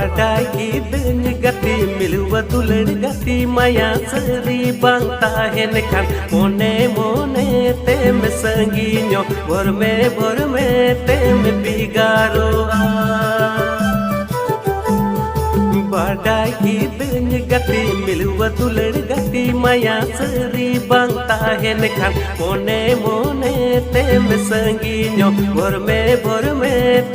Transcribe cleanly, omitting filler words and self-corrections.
बाडाय गिदन गति मिलुवा दुलड़ गति माया सरी बांग ताहेन खान मोने मोने तेम संगीño भोर में तेम बिगारोआ बाडाय गिदन गति मिलुवा दुलड़ गति माया सरी बांग ताहेन खान मोने मोने तेम संगीño भोर में